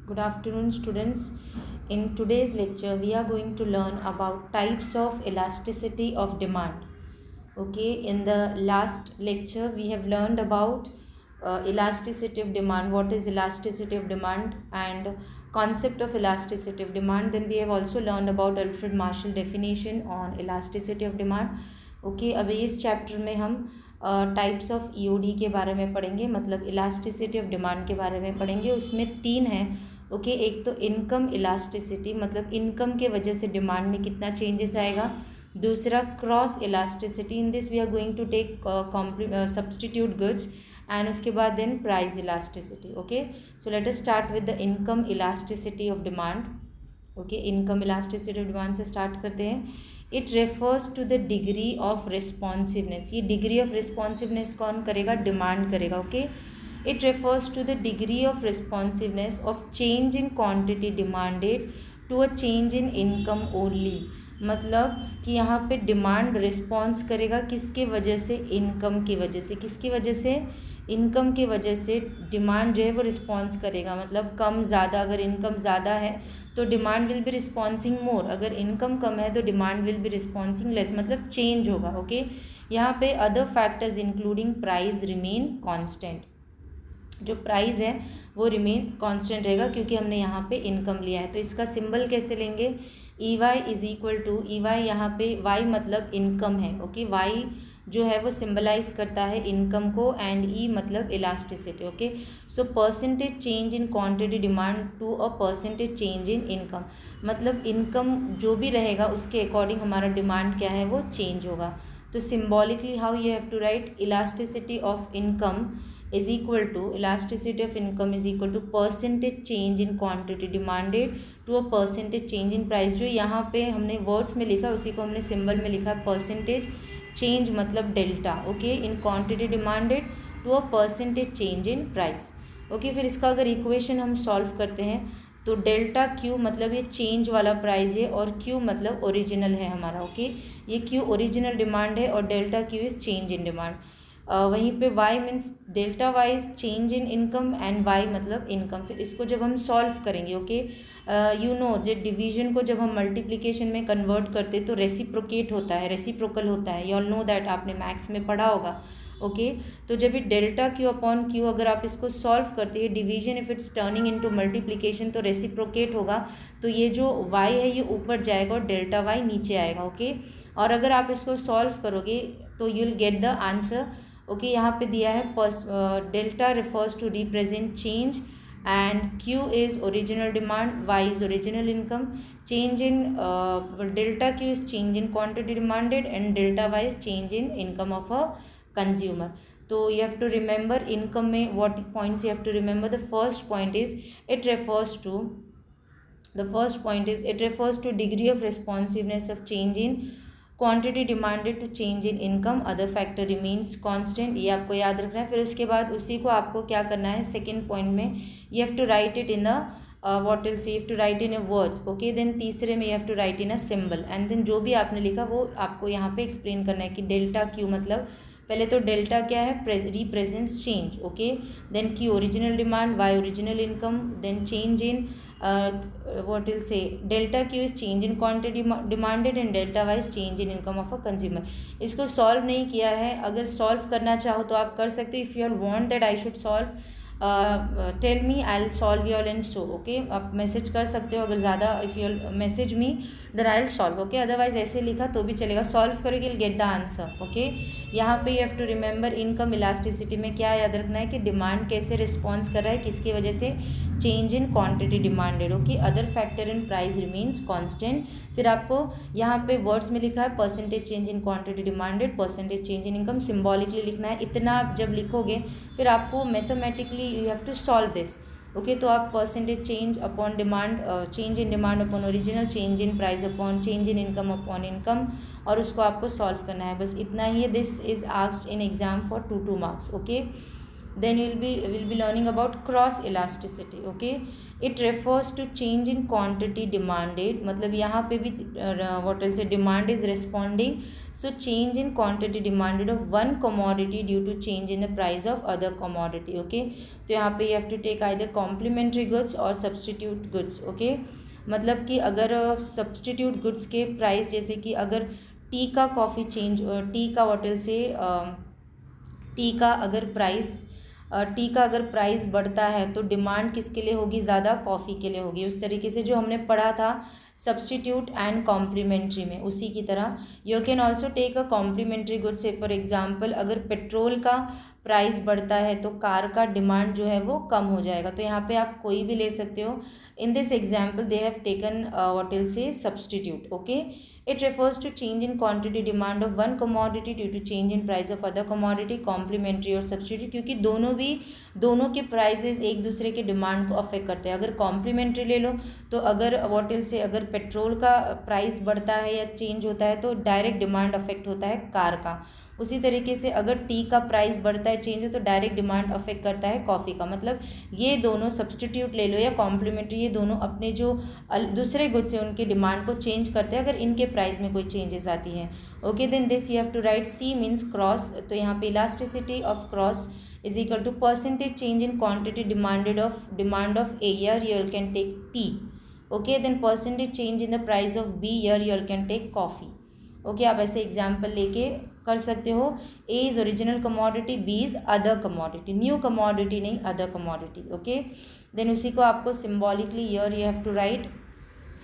Good afternoon, students. In today's lecture, we are going to learn about types of elasticity of demand. Okay, in the last lecture, we have learned about elasticity of demand. What is elasticity of demand and concept of elasticity of demand. Then we have also learned about Alfred Marshall definition on elasticity of demand. Okay अभी इस chapter में हम types of EOD के बारे में पढ़ेंगे, मतलब elasticity of demand के बारे में पढ़ेंगे. उसमें तीन हैं. ओके एक तो इनकम इलास्टिसिटी, मतलब इनकम के वजह से डिमांड में कितना चेंजेस आएगा. दूसरा cross elasticity, in this we are going to take substitute goods. And उसके बाद then price elasticity. Okay so let us start with the income elasticity of demand. Okay income elasticity of demand से start करते हैं. It refers to the degree of responsiveness. ये degree of responsiveness कौन करेगा? Demand करेगा. Okay it refers to the degree of responsiveness of change in quantity demanded to a change in income only. मतलब कि यहाँ पे डिमांड रिस्पॉन्स करेगा किसके वजह से? इनकम की वजह से. किसकी वजह से? इनकम की वजह से डिमांड जो है वो रिस्पॉन्स करेगा. मतलब कम ज़्यादा, अगर इनकम ज़्यादा है तो डिमांड विल बी रिस्पॉन्सिंग मोर, अगर इनकम कम है तो डिमांड विल बी रिस्पॉन्सिंग लेस, मतलब चेंज होगा. ओके यहाँ पे other factors including price remain constant. जो प्राइस है वो रिमेन कांस्टेंट रहेगा क्योंकि हमने यहाँ पे इनकम लिया है. तो इसका सिंबल कैसे लेंगे? E Y is equal to E Y, यहाँ पे वाई मतलब इनकम है. ओके वाई जो है वो सिंबलाइज करता है इनकम को, एंड ई मतलब elasticity. Okay so percentage change in quantity demand to a percentage change in income, मतलब इनकम जो भी रहेगा उसके अकॉर्डिंग हमारा डिमांड क्या है वो चेंज होगा. तो symbolically how you have to write elasticity of income is equal to elasticity of income is equal to percentage change in quantity demanded to a percentage change in price. जो यहाँ पे हमने words में लिखा उसी को हमने सिंबल में लिखा है परसेंटेज चेंज, मतलब delta. Okay in quantity demanded to a percentage change in price. Okay फिर इसका अगर इक्वेशन हम सॉल्व करते हैं तो डेल्टा क्यू मतलब ये चेंज वाला प्राइस है और क्यू मतलब ओरिजिनल है हमारा. ओके ये क्यू ओरिजिनल डिमांड है और delta Q is change in demand. वहीं पे y means delta y is change in income and y मतलब इनकम. फिर इसको जब हम सॉल्व करेंगे, ओके यू नो जो डिवीजन को जब हम मल्टीप्लिकेशन में कन्वर्ट करते तो रेसिप्रोकेट होता है, रेसिप्रोकल होता है. यू ऑल नो दैट, आपने मैथ्स में पढ़ा होगा. ओके तो जब ये डेल्टा क्यू अपॉन क्यू अगर आप इसको सॉल्व करते हैं division if it's turning into multiplication तो रेसिप्रोकेट होगा. तो ये जो y है ये ऊपर जाएगा और डेल्टा y नीचे आएगा. ओके और अगर आप इसको सॉल्व करोगे तो you will get the answer. Okay यहाँ पे दिया है delta refers to represent change and Q is original demand, Y is original income. Change in delta Q is change in quantity demanded and delta Y is change in income of a consumer. तो you have to remember income में what points you have to remember. The first point is it refers to degree of responsiveness of change in quantity demanded to change in income, other factor remains constant. ये आपको याद रखना है. फिर उसके बाद उसी को आपको क्या करना है सेकंड पॉइंट में you have to write it in the what will see, you have to write in a words. Okay then तीसरे में you have to write in a symbol and then जो भी आपने लिखा वो आपको यहाँ पे एक्सप्लेन करना है कि डेल्टा क्यू मतलब पहले तो डेल्टा क्या है? Represents change. Okay then Q original demand, Y original income, then change in what will say delta q is change in quantity demanded and delta y is change in income of a consumer. इसको solve नहीं किया है, अगर solve करना चाहो तो आप कर सकते हो. If you want that I should solve tell me I will solve your and so. Okay आप मैसेज कर सकते हो, अगर ज़्यादा if you message me then I will solve. Okay otherwise ऐसे लिखा तो भी चलेगा. सॉल्व करोगे गेट द आंसर. ओके यहाँ पे you have to remember income elasticity में क्या याद रखना है कि डिमांड कैसे रिस्पॉन्स कर रहा है, किसकी वजह से? Change in quantity demanded. Okay other factor in price remains constant. फिर आपको यहाँ पे वर्ड्स में लिखा है percentage change in quantity demanded, percentage change in income. Symbolically लिखना है. इतना आप जब लिखोगे फिर आपको mathematically you have to solve this. Okay तो आप percentage change upon demand, change in demand upon original, change in price upon change in income upon income, और उसको आपको सॉल्व करना है. बस इतना ही है. This is asked in exam for 2 marks. Okay Then we'll be learning about cross elasticity. Okay, it refers to change in quantity demanded, मतलब यहाँ पे भी what else, demand is responding, so change in quantity demanded of one commodity due to change in the price of other commodity. Okay, तो यहाँ पे you have to take either complementary goods or substitute goods. Okay, मतलब कि अगर substitute goods के price, जैसे कि अगर टी का कॉफ़ी चेंज, टी का वॉटल से टी का अगर प्राइस बढ़ता है तो डिमांड किसके लिए होगी, ज़्यादा कॉफ़ी के लिए होगी। उस तरीके से जो हमने पढ़ा था सब्सटीट्यूट एंड कॉम्प्लीमेंट्री में, उसी की तरह you can also take a complementary good say for example अगर पेट्रोल का प्राइस बढ़ता है तो कार का डिमांड जो है वो कम हो जाएगा। तो यहाँ पे आप कोई भी ले सकते हो। In this example they have taken what will से substitute. Okay, it refers to change in quantity demand of one commodity due to change in price of other commodity, complementary और substitute, क्योंकि दोनों के प्राइसेस एक दूसरे के demand को affect करते हैं। अगर कॉम्प्लीमेंट्री ले लो तो अगर वॉटिल से अगर पेट्रोल का प्राइस बढ़ता है या चेंज होता है तो डायरेक्ट डिमांड अफेक्ट होता है कार का। उसी तरीके से अगर टी का प्राइस बढ़ता है, चेंज है, तो डायरेक्ट डिमांड अफेक्ट करता है कॉफ़ी का। मतलब ये दोनों सब्सटीट्यूट ले लो या कॉम्प्लीमेंट्री, ये दोनों अपने जो दूसरे गुड्स हैं उनके डिमांड को चेंज करते हैं अगर इनके प्राइस में कोई चेंजेस आती हैं। Okay, then this you have to write C means cross. तो यहाँ पे elasticity of cross is equal to percentage change in quantity demand of A, यर you can take tea. Okay, then percentage change in the price of B, यर you can take coffee. Okay, आप ऐसे example लेके कर सकते हो। A is original commodity, B is other commodity, new commodity नहीं, other commodity. Okay, then उसी को आपको सिम्बॉलिकली यर you have to write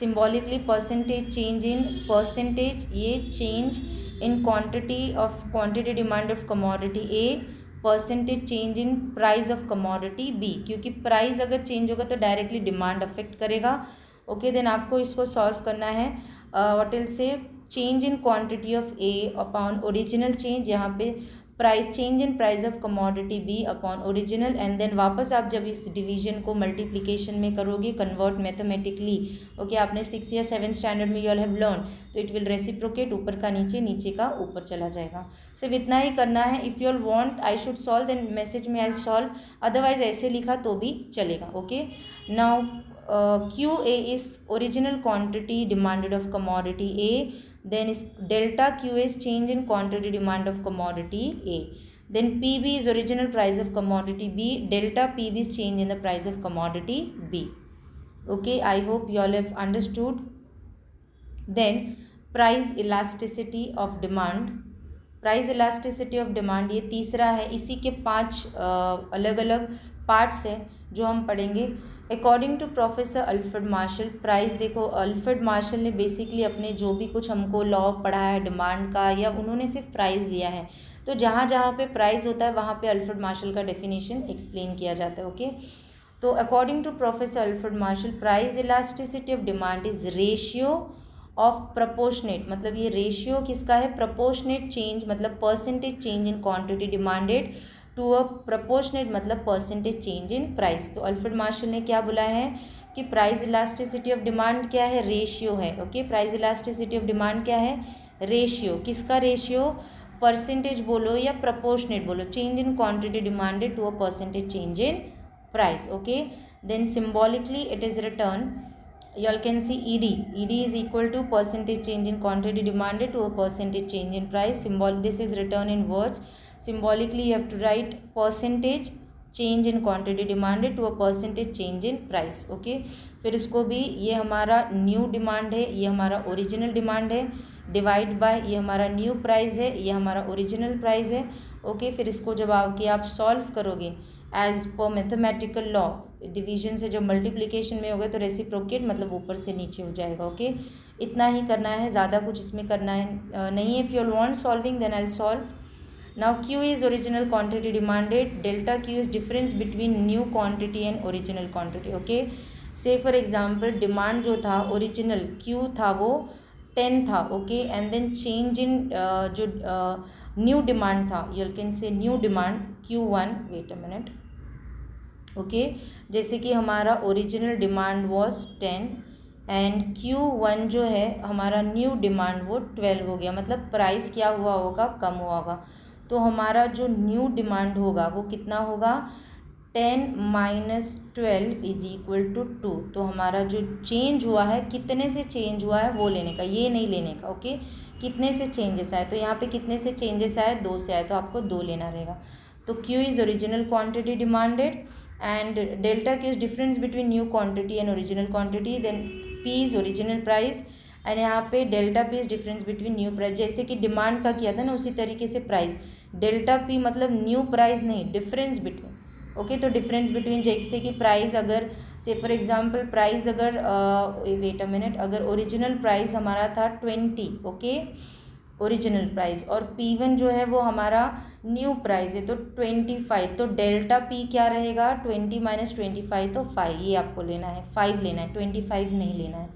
symbolically percentage change in percentage, ये change in quantity demand of commodity A, percentage change in price of commodity B, क्योंकि price अगर change होगा तो डायरेक्टली डिमांड अफेक्ट करेगा। ओके, देन आपको इसको solve करना है। What will say change in quantity of A upon original change, यहाँ पे price change in price of commodity B upon original, and then वापस आप जब इस डिवीजन को मल्टीप्लिकेशन में करोगे कन्वर्ट मैथमेटिकली, ओके, आपने 6 या 7 स्टैंडर्ड में यू ऑल हैव लर्न, तो इट विल रेसिप्रोकेट, ऊपर का नीचे, नीचे का ऊपर चला जाएगा। सिर्फ इतना ही करना है। If you all want I should solve then message में आई सॉल्व, अदरवाइज ऐसे लिखा तो भी चलेगा। Okay, now QA is original quantity demanded of commodity A, then is delta QA is change in quantity demand of commodity A, then PB is original price of commodity B, delta PB is change in the price of commodity B. Okay, I hope you all have understood. Then price elasticity of demand, price elasticity of demand ये तीसरा है। इसी के 5 अलग अलग parts हैं जो हम पढ़ेंगे। According to professor Alfred Marshall, price देखो, अल्फ्रेड मार्शल ने बेसिकली अपने जो भी कुछ हमको लॉ पढ़ाया है डिमांड का, या उन्होंने सिर्फ प्राइस दिया है, तो जहाँ जहाँ पे प्राइस होता है वहाँ पे अल्फ्रेड मार्शल का डेफिनेशन एक्सप्लेन किया जाता है। ओके, तो according to professor Alfred Marshall, price elasticity of demand is ratio of proportionate, मतलब ये रेशियो किसका है, प्रपोर्शनेट चेंज, मतलब percentage change in quantity demanded to a proportionate, मतलब परसेंटेज चेंज इन प्राइस। तो अल्फ्रेड मार्शल ने क्या बोला है कि प्राइस इलास्टिसिटी ऑफ डिमांड क्या है, रेशियो है। Okay, price elasticity of demand क्या है, रेशियो। किसका रेशियो, परसेंटेज बोलो या प्रपोर्शनेट बोलो, change in quantity demanded to a percentage change in price. Okay, then symbolically it is written, you all can see ED is equal to percentage change in quantity demanded to a percentage change in price. This is written in words. Symbolically you have to write percentage change in quantity demanded to a percentage change in price. Okay, फिर उसको भी, ये हमारा new demand है, ये हमारा original demand है, divide by ये हमारा न्यू प्राइस है, ये हमारा ओरिजिनल प्राइस है। ओके, फिर इसको जब आप सॉल्व करोगे as per mathematical law, division से जब मल्टीप्लिकेशन में होगा तो रेसिप्रोकेट, मतलब ऊपर से नीचे हो जाएगा। ओके, इतना ही करना है, ज़्यादा कुछ इसमें करना है नहीं है। If you want solving then I solve. Now Q is original quantity demanded, delta Q is difference between new quantity and original quantity. Okay, say for example demand जो था ओरिजिनल Q था वो 10 था। Okay, and then change in जो new demand था, you can say new demand Q1, wait a minute. Okay, जैसे कि हमारा original demand was 10 and Q1 जो है हमारा न्यू डिमांड वो 12 हो गया, मतलब प्राइस क्या हुआ होगा, कम हुआ होगा। तो हमारा जो न्यू डिमांड होगा वो कितना होगा, 10 - 12 इज इक्वल टू 2। तो हमारा जो चेंज हुआ है, कितने से चेंज हुआ है वो लेने का, ये नहीं लेने का। ओके, कितने से चेंजेस आए, तो यहाँ पे कितने से चेंजेस आए, 2 से आए, तो आपको 2 लेना रहेगा। तो Q is original quantity demanded and delta Q is difference between new quantity and original quantity, then P is original price and यहाँ पे delta P is difference between new price. जैसे कि डिमांड का किया था ना, उसी तरीके से प्राइस, डेल्टा P मतलब न्यू प्राइस नहीं, डिफरेंस बिटवीन। ओके, तो डिफरेंस बिटवीन जैसे कि प्राइस अगर से फॉर एग्जांपल प्राइस अगर वेट अ मिनट, अगर ओरिजिनल प्राइस हमारा था 20, ओके, ओरिजिनल प्राइस, और P1 जो है वो हमारा न्यू प्राइस है तो 25, तो डेल्टा P क्या रहेगा, 20 - 25 तो 5, ये आपको लेना है, 5 लेना है, 25 नहीं लेना है।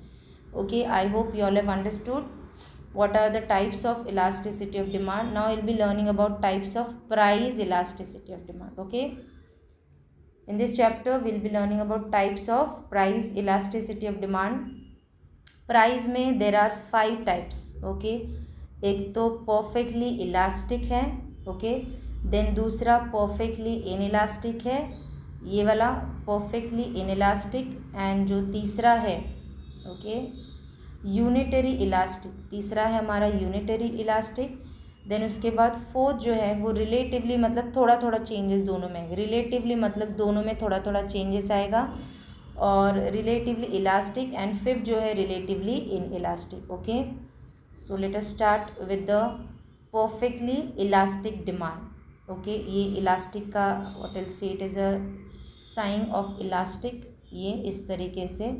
Okay, I hope you all have understood what are the types of elasticity of demand. Now we'll be learning about types of price elasticity of demand. Okay, in this chapter we'll be learning about types of price elasticity of demand. Price में there are 5 types. Okay, एक तो perfectly elastic है, okay, then दूसरा perfectly inelastic है, ये वाला perfectly inelastic, and जो तीसरा है, ओके, यूनिटरी इलास्टिक, तीसरा है हमारा यूनिटरी इलास्टिक। देन उसके बाद फोर्थ जो है वो रिलेटिवली, मतलब थोड़ा थोड़ा चेंजेस दोनों में, रिलेटिवली मतलब दोनों में थोड़ा थोड़ा चेंजेस आएगा, और रिलेटिवली इलास्टिक, एंड फिफ्थ जो है relatively inelastic. Okay, so let us start with the perfectly elastic demand. Okay, ये इलास्टिक का what will say it is a sign of elastic, ये इस तरीके से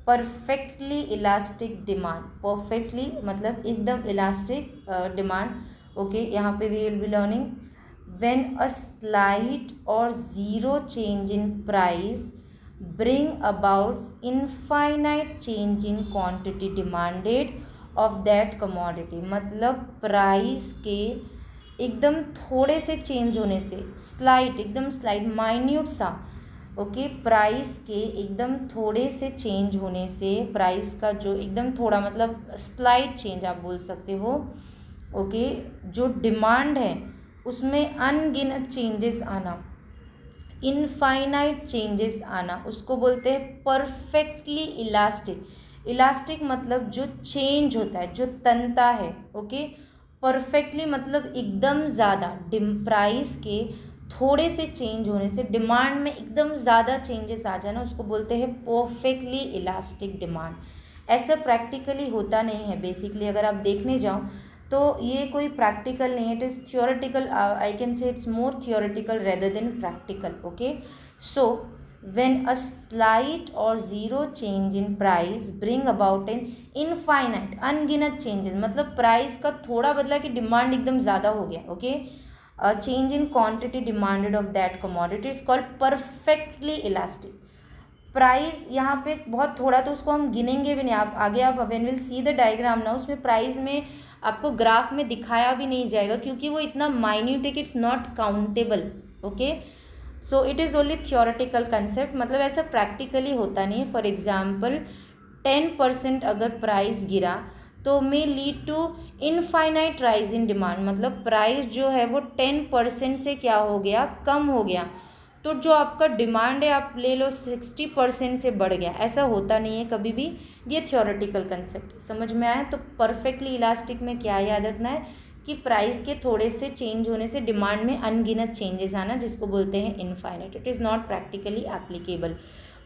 परफेक्टली इलास्टिक डिमांड, परफेक्टली मतलब एकदम इलास्टिक डिमांड। ओके, यहाँ पे we will be learning when a slight or zero change in price bring about infinite change in quantity demanded of that commodity। मतलब price के एकदम थोड़े से चेंज होने से, स्लाइट, एकदम स्लाइट, माइन्यूट सा, ओके, प्राइस के एकदम थोड़े से चेंज होने से, प्राइस का जो एकदम थोड़ा मतलब स्लाइट चेंज आप बोल सकते हो, ओके, जो डिमांड है उसमें अनगिनत चेंजेस आना, इनफाइनाइट चेंजेस आना, उसको बोलते हैं परफेक्टली इलास्टिक। इलास्टिक मतलब जो चेंज होता है, जो तनता है। ओके, परफेक्टली मतलब एकदम ज़्यादा, प्राइस के थोड़े से चेंज होने से डिमांड में एकदम ज़्यादा चेंजेस आ जाना, उसको बोलते हैं परफेक्टली इलास्टिक डिमांड। ऐसा प्रैक्टिकली होता नहीं है बेसिकली, अगर आप देखने जाओ तो ये कोई प्रैक्टिकल नहीं है, it is theoretical, I can say it's more theoretical rather than practical. Okay, so when a slight or zero change in price bring about an infinite, अनगिनत चेंजेस, मतलब प्राइस का थोड़ा बदला कि डिमांड एकदम ज़्यादा हो गया। Okay, change in quantity demanded of that commodity is called perfectly elastic. Price यहाँ पे बहुत थोड़ा, तो उसको हम गिनेंगे भी नहीं, आप आगे आप when will see the diagram ना, उसमें प्राइस में आपको ग्राफ में दिखाया भी नहीं जाएगा क्योंकि वो इतना माइन्यूट है कि it's not countable. Okay, so it is only theoretical concept, मतलब ऐसा प्रैक्टिकली होता नहीं है। फॉर एग्जाम्पल 10% अगर प्राइस गिरा तो may lead to infinite rise in demand, मतलब प्राइस जो है वो 10% से क्या हो गया, कम हो गया, तो जो आपका डिमांड है आप ले लो 60% से बढ़ गया। ऐसा होता नहीं है कभी भी, ये थियोरेटिकल कंसेप्ट समझ में आया। तो परफेक्टली इलास्टिक में क्या याद रखना है कि प्राइस के थोड़े से चेंज होने से डिमांड में अनगिनत चेंजेस आना, जिसको बोलते हैं infinite, it is not practically applicable.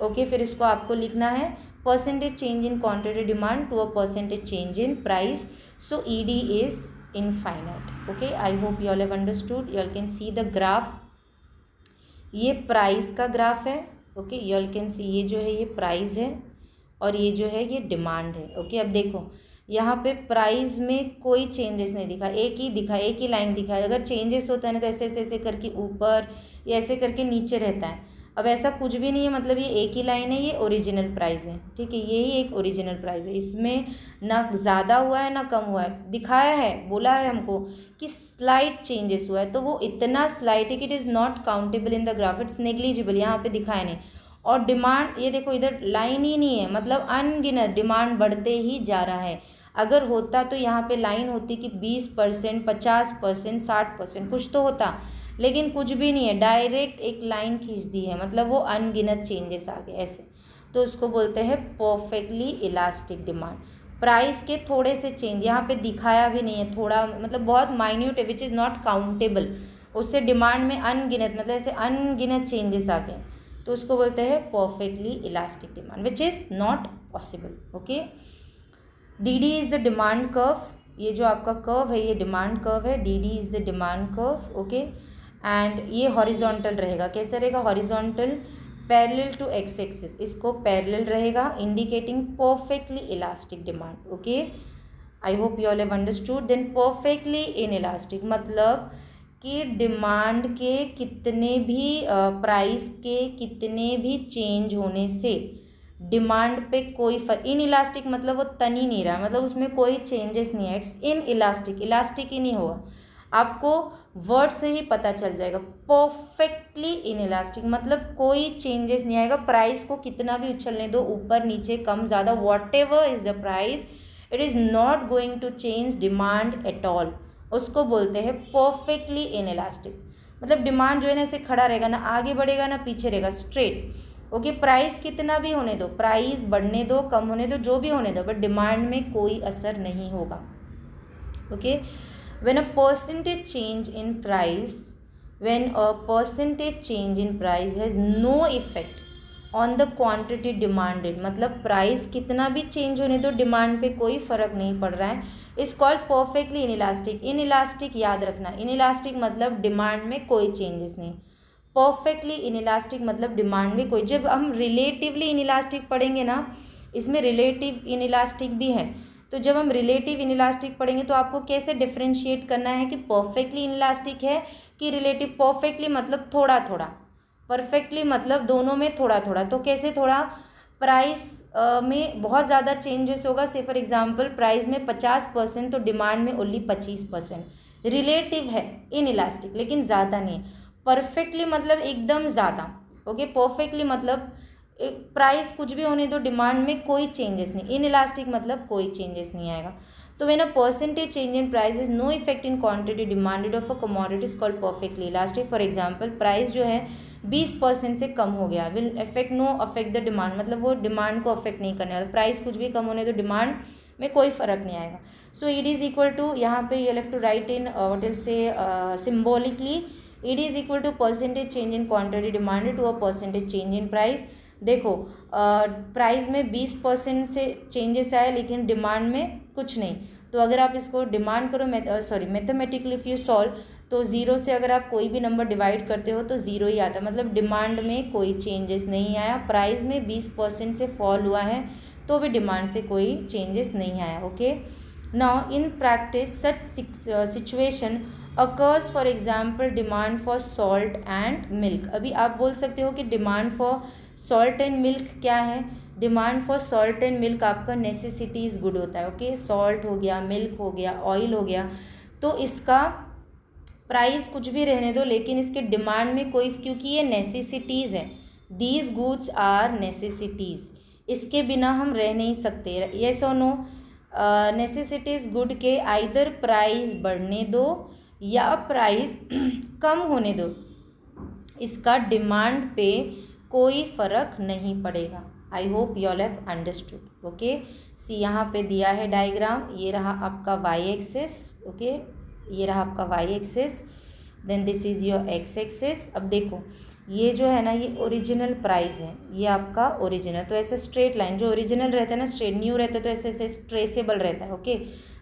Okay, फिर इसको आपको लिखना है percentage change in quantity demand to a percentage change in price, so ED is infinite. Okay, I hope you all have understood. You all can see the graph, ये price का graph है। Okay, you all can see, ये जो है ये price है और ये जो है ये डिमांड है। ओके, अब देखो यहाँ पे प्राइस में कोई चेंजेस नहीं दिखा, एक ही दिखा, एक ही लाइन दिखा है। अगर चेंजेस होता है ना तो ऐसे ऐसे ऐसे करके ऊपर या ऐसे करके नीचे रहता है। अब ऐसा कुछ भी नहीं है, मतलब ये एक ही लाइन है, ये ओरिजिनल प्राइस है। ठीक है, यही एक ओरिजिनल प्राइस है, इसमें ना ज़्यादा हुआ है ना कम हुआ है। दिखाया है, बोला है हमको कि स्लाइट चेंजेस हुआ है, तो वो इतना स्लाइट है कि it is not countable in the graph, it's negligible, यहाँ पे दिखाया नहीं। और डिमांड, ये देखो इधर लाइन ही नहीं है, मतलब अनगिनत डिमांड बढ़ते ही जा रहा है। अगर होता तो यहाँ पे लाइन होती कि 20%, 50%, 60%, कुछ तो होता, लेकिन कुछ भी नहीं है, डायरेक्ट एक लाइन खींच दी है, मतलब वो अनगिनत चेंजेस आ गए ऐसे, तो उसको बोलते हैं परफेक्टली इलास्टिक डिमांड। प्राइस के थोड़े से चेंज यहाँ पे दिखाया भी नहीं है, थोड़ा मतलब बहुत माइन्यूट है, विच इज़ नॉट काउंटेबल, उससे डिमांड में अनगिनत मतलब ऐसे अनगिनत चेंजेस आ गए, तो उसको बोलते हैं perfectly elastic demand, which is not possible. Okay, D D is the demand curve, ये जो आपका कर्व है ये डिमांड कर्व है, D D is the demand curve. Okay, and ये हॉरिजॉन्टल रहेगा, कैसे रहेगा, horizontal parallel to X axis, इसको पैरेलल रहेगा, indicating perfectly elastic demand. Okay, I hope you all have understood. Then perfectly inelastic मतलब कि demand के कितने भी प्राइस के कितने भी चेंज होने से डिमांड पे कोई इन इलास्टिक मतलब वो तन ही नहीं रहा, मतलब उसमें कोई चेंजेस नहीं है, इट्स इन इलास्टिक, इलास्टिक ही नहीं होगा, आपको वर्ड से ही पता चल जाएगा। परफेक्टली इन इलास्टिक मतलब कोई चेंजेस नहीं आएगा, प्राइस को कितना भी उछलने दो, ऊपर नीचे कम ज़्यादा, whatever is the price, it is not going to change demand at all, उसको बोलते हैं परफेक्टली इन इलास्टिक। मतलब डिमांड जो है ना ऐसे खड़ा रहेगा, ना आगे बढ़ेगा ना पीछे रहेगा, स्ट्रेट। ओके, प्राइस कितना भी होने दो, प्राइस बढ़ने दो कम होने दो जो भी होने दो, बट डिमांड में कोई असर नहीं होगा। Okay, when a percentage change in price when a percentage change in price has no effect on the quantity demanded, मतलब प्राइस कितना भी चेंज होने दो डिमांड पे कोई फ़र्क नहीं पड़ रहा है, इस called perfectly in elastic. In elastic याद रखना, इन इलास्टिक मतलब डिमांड में कोई चेंजेस नहीं, परफेक्टली इन इलास्टिक मतलब डिमांड में कोई, जब हम रिलेटिवली इन इलास्टिक पढ़ेंगे ना, इसमें रिलेटिव इन इलास्टिक भी है, तो जब हम रिलेटिव इन इलास्टिक पढ़ेंगे तो आपको कैसे डिफ्रेंशिएट करना है कि परफेक्टली इन इलास्टिक है कि रिलेटिव। परफेक्टली मतलब थोड़ा थोड़ा, परफेक्टली मतलब दोनों में थोड़ा थोड़ा, तो कैसे थोड़ा, प्राइस में बहुत ज़्यादा चेंजेस होगा, से फॉर एग्जांपल प्राइस में 50% तो डिमांड में ओनली 25%, रिलेटिव है इन इलास्टिक लेकिन ज़्यादा नहीं। परफेक्टली मतलब एकदम ज़्यादा। ओके, परफेक्टली मतलब प्राइस कुछ भी होने दो डिमांड में कोई चेंजेस नहीं, इन इलास्टिक मतलब कोई चेंजेस नहीं आएगा। तो when a percentage change in price is no effect in quantity demanded of a commodity is called perfectly elastic. For example price जो है 20% से कम हो गया, will affect no affect the demand, मतलब वो डिमांड को अफेक्ट नहीं करने वाला, प्राइस कुछ भी कम होने तो डिमांड में कोई फर्क नहीं आएगा। So it is equal to, यहाँ पे you have to write in what will say symbolically, it is equal to percentage change in quantity demanded to a percentage change in price. देखो प्राइस में 20% से चेंजेस आए लेकिन demand में कुछ नहीं, तो अगर आप इसको डिमांड करो मैथमेटिकली इफ यू सॉल्व, तो ज़ीरो से अगर आप कोई भी नंबर डिवाइड करते हो तो ज़ीरो ही आता है, मतलब डिमांड में कोई चेंजेस नहीं आया, प्राइस में 20% से फॉल हुआ है तो भी डिमांड से कोई चेंजेस नहीं आया। Okay, now in practice such situation occurs, for example demand for salt and milk. अभी आप बोल सकते हो कि demand for salt and milk क्या है, demand for salt and milk आपका नेसेसिटीज़ गुड होता है। ओके, सॉल्ट हो गया, मिल्क हो गया, ऑयल हो गया, तो इसका प्राइस कुछ भी रहने दो लेकिन इसके डिमांड में कोई, क्योंकि ये नेसेसिटीज़ है, दीज गुड्स आर नेसेसिटीज़, इसके बिना हम रह नहीं सकते। येस और नो, नेसेसिटीज़ गुड के आइदर प्राइस बढ़ने दो या प्राइस कम होने दो, इसका डिमांड पे कोई फ़र्क नहीं पड़ेगा। I hope you all have understood. Okay, see यहाँ पे दिया है डायग्राम, ये रहा आपका वाई एक्सिस। ओके, ये रहा आपका Y axis, then this is your X axis. अब देखो ये जो है ना, ये ओरिजिनल प्राइस है, ये आपका ओरिजिनल, तो ऐसे स्ट्रेट लाइन, जो ओरिजिनल रहता है ना स्ट्रेट, न्यू रहता है तो ऐसे ऐसे ट्रेसेबल रहता है। ओके,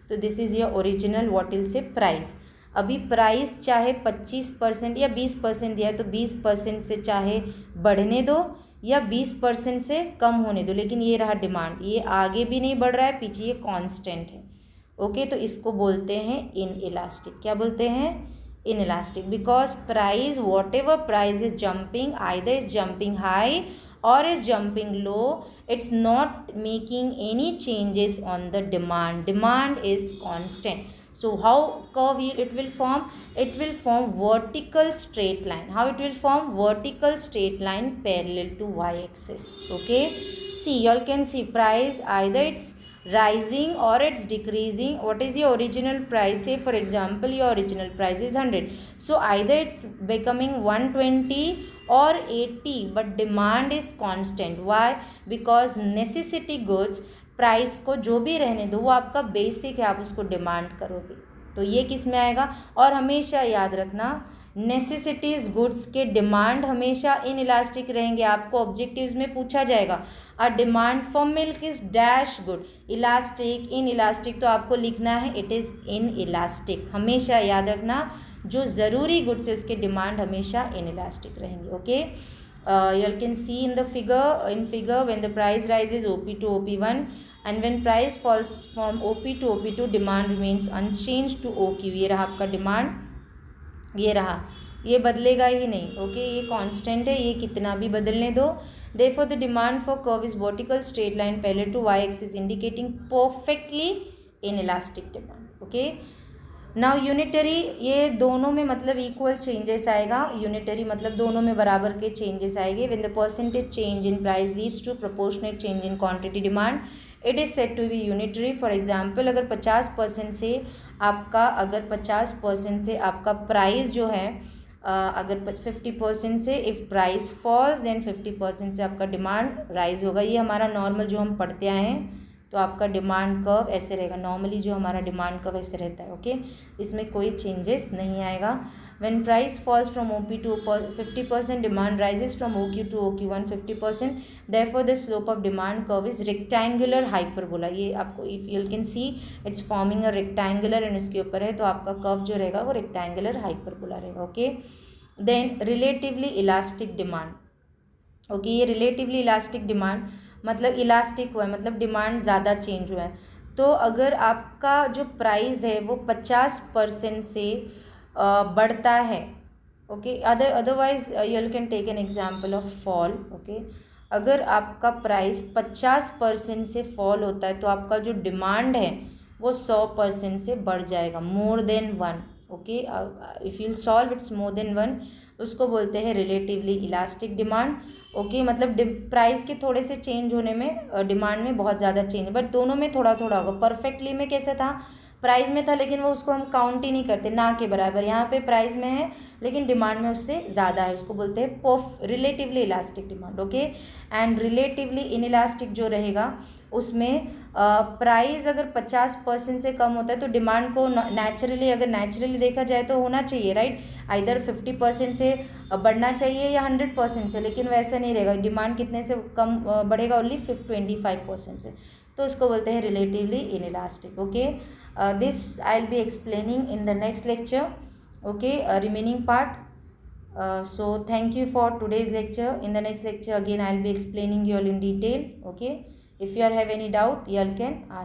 तो this is your original what will से प्राइस। अभी प्राइस चाहे 25% या 20% दिया है तो 20% से चाहे बढ़ने दो या 20% से कम होने दो, लेकिन ये रहा डिमांड, ये आगे भी नहीं बढ़ रहा है पीछे, ये कांस्टेंट है। ओके, तो इसको बोलते हैं इन इलास्टिक। क्या बोलते हैं, in elastic, because price what ever price is jumping, either is jumping high or is jumping low, it's not making any changes on the demand is constant. So how curve it will form, it will form vertical straight line. How it will form, vertical straight line parallel to y axis. Okay, see, you all can see price either it's rising or it's decreasing, what is your original price? Say for example your original price is 100, so either it's becoming 120 or 80, but demand is constant. Why? Because necessity goods price को जो भी रहने दो वो आपका basic है, आप उसको डिमांड करोगे, तो ये किस में आएगा? और हमेशा याद रखना नेसेसिटीज गुड्स के डिमांड हमेशा इन इलास्टिक रहेंगे। आपको ऑब्जेक्टिव्स में पूछा जाएगा a demand for milk is dash good, elastic, in elastic, तो आपको लिखना है इट इज़ इन इलास्टिक। हमेशा याद रखना जो ज़रूरी गुड्स है उसके डिमांड हमेशा इन इलास्टिक रहेंगे। Okay, you can see in the figure when the price rises OP to OP1 and when price falls from OP to OP2 demand remains unchanged to OQ। ये रहा आपका demand, ये रहा, ये बदलेगा ही नहीं। ओके, ये कांस्टेंट है, ये कितना भी बदलने दो। therefore the demand for curve is vertical straight line parallel to y axis indicating perfectly inelastic demand। Okay, now unitary, ये दोनों में मतलब इक्वल चेंजेस आएगा, यूनिटरी मतलब दोनों में बराबर के चेंजेस आएंगे। When the percentage change in price leads to proportionate change in quantity demand it is said to be unitary. For example अगर 50% से आपका प्राइस जो है अगर 50% से इफ़ प्राइस फॉल्स देन 50% से आपका डिमांड राइज होगा। ये हमारा नॉर्मल जो हम पढ़ते आए हैं, तो आपका डिमांड कर्व ऐसे रहेगा, नॉर्मली जो हमारा डिमांड कर्व ऐसे रहता है। ओके, इसमें कोई चेंजेस नहीं आएगा। When price falls from OP to 50% demand rises from OQ to OQ1 50%, therefore the slope of demand curve is rectangular hyperbola. ये आपको if you can see it's forming a rectangular and उसके ऊपर है, तो आपका curve जो रहेगा वो रेक्टेंगुलर हाइपरबोला रहेगा। Okay, then relatively elastic demand. Okay, ये रिलेटिवली इलास्टिक डिमांड मतलब इलास्टिक हुआ है, मतलब डिमांड ज़्यादा चेंज हुआ है। तो अगर आपका जो प्राइस है वो 50% से बढ़ता है, okay, otherwise you can take an example of fall. Okay, अगर आपका प्राइस 50% से फॉल होता है तो आपका जो डिमांड है वो 100% से बढ़ जाएगा, more than 1। Okay, if you solve it's more than 1, उसको बोलते हैं रिलेटिवली इलास्टिक डिमांड। ओके, मतलब प्राइस के थोड़े से चेंज होने में डिमांड में बहुत ज़्यादा चेंज, बट दोनों में थोड़ा थोड़ा होगा। परफेक्टली में कैसे था, प्राइस में था लेकिन वो उसको हम काउंट ही नहीं करते, ना के बराबर। यहाँ पे प्राइस में है लेकिन डिमांड में उससे ज़्यादा है, उसको बोलते हैं relatively elastic demand. Okay, and relatively inelastic जो रहेगा उसमें प्राइस अगर 50% से कम होता है तो डिमांड को नेचुरली, अगर नेचुरली देखा जाए तो होना चाहिए, राइट, आइदर 50% से बढ़ना चाहिए या 100% से, लेकिन वैसा नहीं रहेगा। डिमांड कितने से कम बढ़ेगा? ओनली 25% से, तो उसको बोलते हैं relatively inelastic. Okay, this I'll be explaining in the next lecture. Okay, remaining part. So thank you for today's lecture. In the next lecture again I'll be explaining you all in detail. Okay, if you all have any doubt you all can ask.